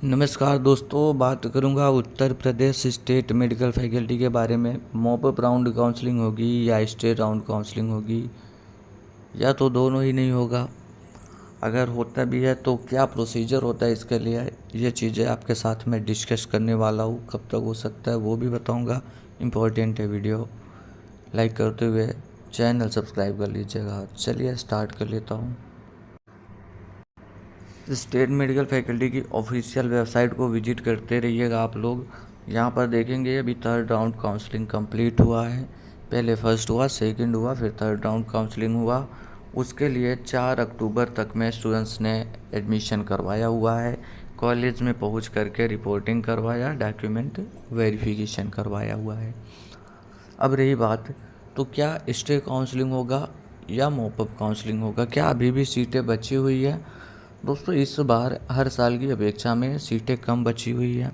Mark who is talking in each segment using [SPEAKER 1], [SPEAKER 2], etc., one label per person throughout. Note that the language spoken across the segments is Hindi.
[SPEAKER 1] नमस्कार दोस्तों, बात करूंगा Uttar Pradesh state medical faculty के बारे में। मॉप अप राउंड काउंसलिंग होगी या स्टेट राउंड काउंसलिंग होगी या तो दोनों ही नहीं होगा। अगर होता भी है तो क्या प्रोसीजर होता है इसके लिए, ये चीज़ें आपके साथ में डिस्कस करने वाला हूँ। कब तक हो सकता है वो भी बताऊँगा। इम्पोर्टेंट है वीडियो। लाइक करते हुए चैनल सब्सक्राइब कर लीजिएगा। चलिए स्टार्ट कर लेता हूँ। स्टेट मेडिकल फैकल्टी की ऑफिशियल वेबसाइट को विजिट करते रहिएगा आप लोग। यहाँ पर देखेंगे अभी थर्ड राउंड काउंसलिंग कंप्लीट हुआ है। पहले फर्स्ट हुआ, सेकंड हुआ, फिर थर्ड राउंड काउंसलिंग हुआ। उसके लिए 4 अक्टूबर तक में स्टूडेंट्स ने एडमिशन करवाया हुआ है। कॉलेज में पहुँच करके रिपोर्टिंग करवाया, डॉक्यूमेंट वेरिफिकेशन करवाया हुआ है। अब रही बात, तो क्या स्टे काउंसलिंग होगा या मॉपअप काउंसलिंग होगा, क्या अभी भी सीटें बची हुई है? दोस्तों, इस बार हर साल की अपेक्षा में सीटें कम बची हुई है,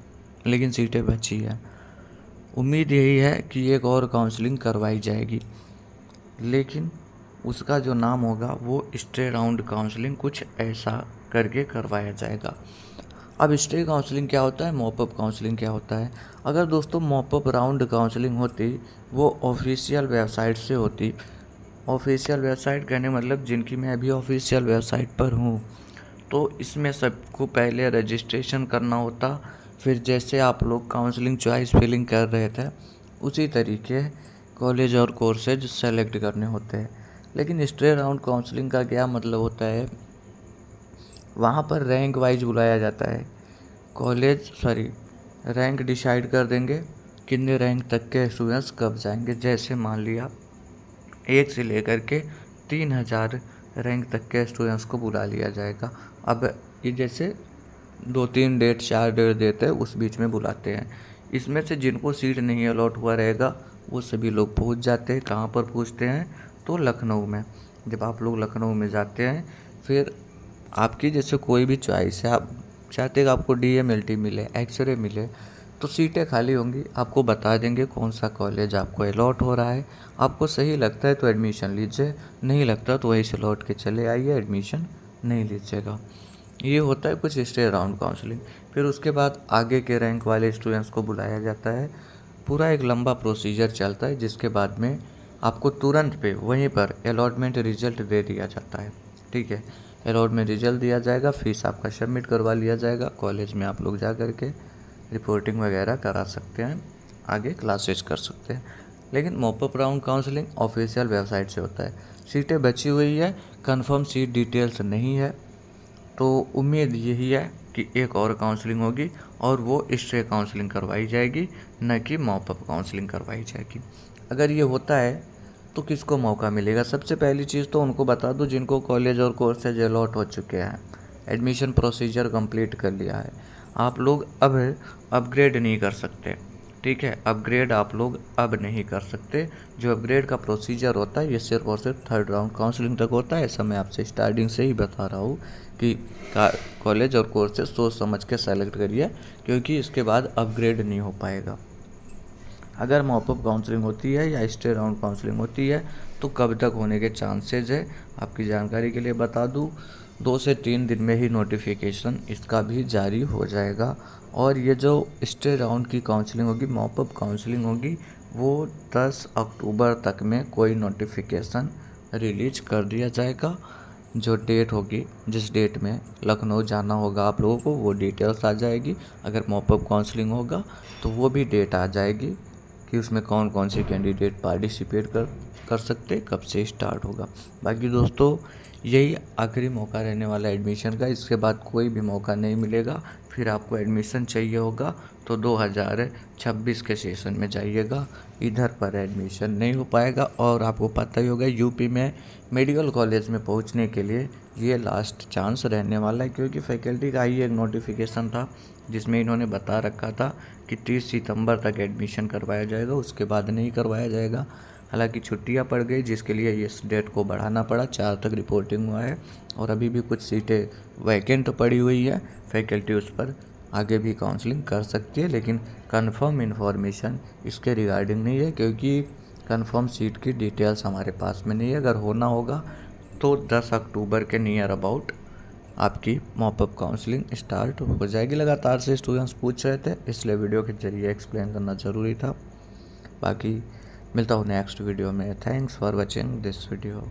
[SPEAKER 1] लेकिन सीटें बची है। उम्मीद यही है कि एक और काउंसलिंग करवाई जाएगी, लेकिन उसका जो नाम होगा वो स्टे राउंड काउंसलिंग कुछ ऐसा करके करवाया जाएगा। अब स्टे काउंसलिंग क्या होता है, मॉपअप काउंसलिंग क्या होता है? अगर दोस्तों मॉपअप राउंड काउंसलिंग होती वो ऑफिशियल वेबसाइट से होती। ऑफिशियल वेबसाइट कहने मतलब जिनकी मैं अभी ऑफिशियल वेबसाइट पर हूँ, तो इसमें सबको पहले रजिस्ट्रेशन करना होता। फिर जैसे आप लोग काउंसलिंग चॉइस फिलिंग कर रहे थे उसी तरीके कॉलेज और कोर्सेज सेलेक्ट करने होते हैं। लेकिन स्ट्रेट राउंड काउंसलिंग का क्या मतलब होता है, वहाँ पर रैंक वाइज बुलाया जाता है। रैंक डिसाइड कर देंगे कितने रैंक तक के स्टूडेंट्स कब जाएंगे। जैसे मान लिया 1 से लेकर के 3000 रैंक तक के स्टूडेंट्स को बुला लिया जाएगा। अब ये जैसे 2-3 डेट 4 डेट देते हैं, उस बीच में बुलाते हैं। इसमें से जिनको सीट नहीं अलॉट हुआ रहेगा वो सभी लोग पहुंच जाते हैं। कहाँ पर पहुंचते हैं, तो लखनऊ में। जब आप लोग लखनऊ में जाते हैं, फिर आपकी जैसे कोई भी चॉइस है, आप चाहते हैं कि आपको DMLT मिले, एक्सरे मिले, तो सीटें खाली होंगी। आपको बता देंगे कौन सा कॉलेज आपको अलॉट हो रहा है। आपको सही लगता है तो एडमिशन लीजिए, नहीं लगता तो वहीं से लौट के चले आइए, एडमिशन नहीं लीजिएगा। ये होता है कुछ स्टे राउंड काउंसलिंग। फिर उसके बाद आगे के रैंक वाले स्टूडेंट्स को बुलाया जाता है। पूरा एक लंबा प्रोसीजर चलता है, जिसके बाद में आपको तुरंत पे वहीं पर अलॉटमेंट रिजल्ट दे दिया जाता है। ठीक है, अलॉटमेंट रिजल्ट दिया जाएगा, फीस आपका सबमिट करवा लिया जाएगा। कॉलेज में आप लोग जा करके रिपोर्टिंग वगैरह करा सकते हैं, आगे क्लासेस कर सकते हैं। लेकिन mop up round counselling official website से होता है। सीटें बची हुई है, कंफर्म सीट डिटेल्स नहीं है, तो उम्मीद यही है कि एक और काउंसलिंग होगी और वो स्टे काउंसलिंग करवाई जाएगी, न कि मॉपअप काउंसलिंग करवाई जाएगी। अगर ये होता है तो किसको मौका मिलेगा? सबसे पहली चीज़ तो उनको बता दो जिनको कॉलेज और कोर्सेज अलॉट हो चुके हैं, एडमिशन प्रोसीजर कंप्लीट कर लिया है। आप लोग अब अपग्रेड नहीं कर सकते। ठीक है, अपग्रेड आप लोग अब नहीं कर सकते। जो अपग्रेड का प्रोसीजर होता है ये सिर्फ और सिर्फ थर्ड राउंड काउंसलिंग तक होता है। ऐसा मैं आपसे स्टार्टिंग से ही बता रहा हूँ कि कॉलेज और कोर्सेज सोच समझ के सेलेक्ट करिए, क्योंकि इसके बाद अपग्रेड नहीं हो पाएगा। अगर मॉपअप काउंसलिंग होती है या स्टे राउंड काउंसलिंग होती है तो कब तक होने के चांसेस है, आपकी जानकारी के लिए बता दूं, 2 से 3 दिन में ही नोटिफिकेशन इसका भी जारी हो जाएगा। और ये जो स्टे राउंड की काउंसलिंग होगी, मॉपअप काउंसलिंग होगी, वो 10 अक्टूबर तक में कोई नोटिफिकेशन रिलीज कर दिया जाएगा। जो डेट होगी, जिस डेट में लखनऊ जाना होगा आप लोगों को, वो डिटेल्स आ जाएगी। अगर मॉपअप काउंसलिंग होगा तो वो भी डेट आ जाएगी कि उसमें कौन कौन से कैंडिडेट पार्टिसिपेट कर सकते, कब से स्टार्ट होगा। बाकी दोस्तों, यही आखिरी मौका रहने वाला है एडमिशन का। इसके बाद कोई भी मौका नहीं मिलेगा। फिर आपको एडमिशन चाहिए होगा तो 2026 के सेशन में जाइएगा, इधर पर एडमिशन नहीं हो पाएगा। और आपको पता ही होगा यूपी में मेडिकल कॉलेज में पहुंचने के लिए ये लास्ट चांस रहने वाला है, क्योंकि फैकल्टी का ही एक नोटिफिकेशन था जिसमें इन्होंने बता रखा था कि 30 सितंबर तक एडमिशन करवाया जाएगा, उसके बाद नहीं करवाया जाएगा। हालांकि छुट्टियां पड़ गई, जिसके लिए इस डेट को बढ़ाना पड़ा। 4 तक रिपोर्टिंग हुआ है और अभी भी कुछ सीटें वैकेंट पड़ी हुई है। फैकल्टी उस पर आगे भी काउंसलिंग कर सकती है, लेकिन कंफर्म इन्फॉर्मेशन इसके रिगार्डिंग नहीं है, क्योंकि कंफर्म सीट की डिटेल्स हमारे पास में नहीं है। अगर होना होगा तो 10 अक्टूबर के नियर अबाउट आपकी मॉपअप काउंसलिंग स्टार्ट हो जाएगी। लगातार से स्टूडेंट्स पूछ रहे थे, इसलिए वीडियो के जरिए एक्सप्लेन करना ज़रूरी था। बाकी मिलता हूँ नेक्स्ट वीडियो में। Thanks for watching this video.